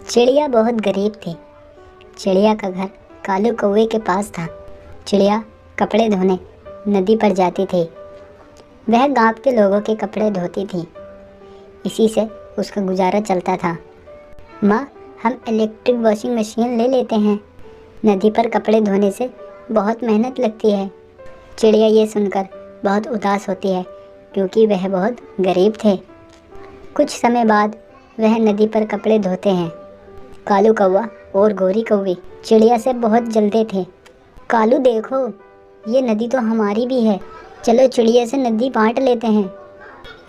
चिड़िया बहुत गरीब थी। चिड़िया का घर कालू कौवे के पास था। चिड़िया कपड़े धोने नदी पर जाती थी। वह गांव के लोगों के कपड़े धोती थी। इसी से उसका गुजारा चलता था। माँ, हम इलेक्ट्रिक वॉशिंग मशीन ले लेते हैं। नदी पर कपड़े धोने से बहुत मेहनत लगती है। चिड़िया ये सुनकर बहुत उदास होती है क्योंकि वह बहुत गरीब थे। कुछ समय बाद वह नदी पर कपड़े धोते हैं। कालू कौवा और गोरी कौवी चिड़िया से बहुत जलते थे। कालू, देखो, ये नदी तो हमारी भी है। चलो चिड़िया से नदी बांट लेते हैं।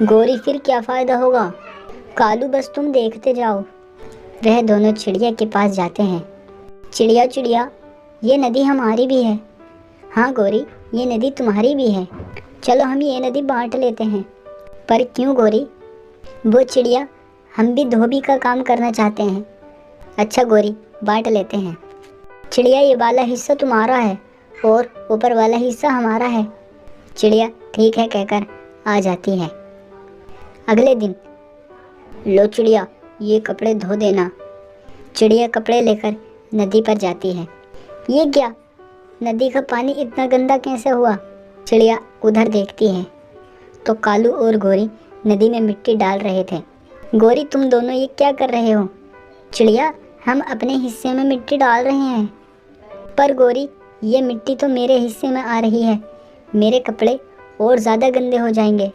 गोरी, फिर क्या फ़ायदा होगा? कालू, बस तुम देखते जाओ। वह दोनों चिड़िया के पास जाते हैं। चिड़िया चिड़िया, ये नदी हमारी भी है। हाँ गोरी, ये नदी तुम्हारी भी है। चलो हम ये नदी बांट लेते हैं। पर क्यों गोरी? वो चिड़िया, हम भी धोबी का काम करना चाहते हैं। अच्छा गोरी, बांट लेते हैं। चिड़िया, ये वाला हिस्सा तुम्हारा है और ऊपर वाला हिस्सा हमारा है। चिड़िया ठीक है कहकर आ जाती है। अगले दिन, लो चिड़िया, ये कपड़े धो देना। चिड़िया कपड़े लेकर नदी पर जाती है। ये क्या? नदी का पानी इतना गंदा कैसे हुआ? चिड़िया उधर देखती है तो कालू और गोरी नदी में मिट्टी डाल रहे थे। गोरी, तुम दोनों ये क्या कर रहे हो? चिड़िया, हम अपने हिस्से में मिट्टी डाल रहे हैं। पर गोरी, ये मिट्टी तो मेरे हिस्से में आ रही है। मेरे कपड़े और ज़्यादा गंदे हो जाएंगे।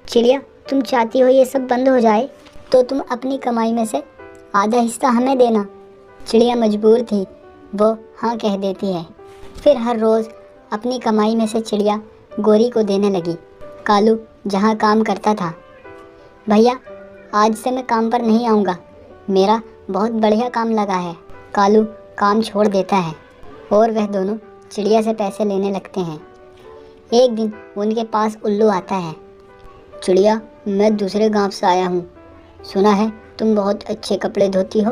चिड़िया, तुम चाहती हो ये सब बंद हो जाए तो तुम अपनी कमाई में से आधा हिस्सा हमें देना। चिड़िया मजबूर थी, वो हाँ कह देती है। फिर हर रोज़ अपनी कमाई में से चिड़िया गोरी को देने लगी। कालू जहाँ काम करता था, भैया आज से मैं काम पर नहीं आऊँगा, मेरा बहुत बढ़िया काम लगा है। कालू काम छोड़ देता है और वह दोनों चिड़िया से पैसे लेने लगते हैं। एक दिन उनके पास उल्लू आता है। चिड़िया, मैं दूसरे गांव से आया हूँ, सुना है तुम बहुत अच्छे कपड़े धोती हो।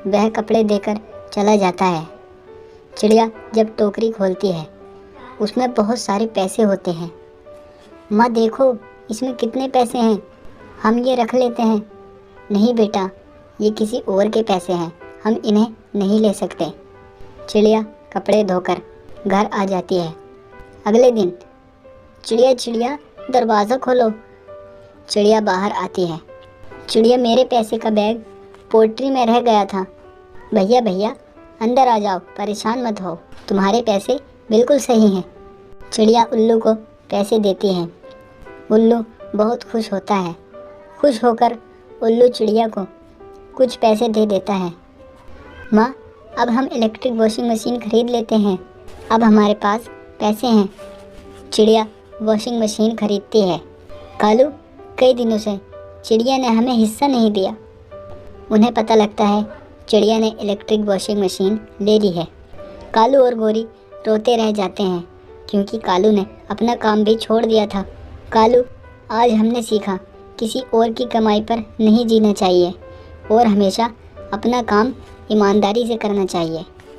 वह कपड़े देकर चला जाता है। चिड़िया जब टोकरी खोलती है उसमें बहुत सारे पैसे होते हैं। माँ देखो, इसमें कितने पैसे हैं, हम ये रख लेते हैं। नहीं बेटा, ये किसी और के पैसे हैं, हम इन्हें नहीं ले सकते। चिड़िया कपड़े धोकर घर आ जाती है। अगले दिन, चिड़िया चिड़िया, दरवाज़ा खोलो। चिड़िया बाहर आती है। चिड़िया, मेरे पैसे का बैग पोल्ट्री में रह गया था। भैया भैया, अंदर आ जाओ, परेशान मत हो, तुम्हारे पैसे बिल्कुल सही हैं। चिड़िया उल्लू को पैसे देती है। उल्लू बहुत खुश होता है। खुश होकर उल्लू चिड़िया को कुछ पैसे दे देता है। माँ, अब हम इलेक्ट्रिक वॉशिंग मशीन खरीद लेते हैं, अब हमारे पास पैसे हैं। चिड़िया वॉशिंग मशीन खरीदती है। कालू, कई दिनों से चिड़िया ने हमें हिस्सा नहीं दिया। उन्हें पता लगता है चिड़िया ने इलेक्ट्रिक वॉशिंग मशीन ले ली है। कालू और गोरी रोते रह जाते हैं क्योंकि कालू ने अपना काम भी छोड़ दिया था। कालू, आज हमने सीखा किसी और की कमाई पर नहीं जीना चाहिए और हमेशा अपना काम ईमानदारी से करना चाहिए।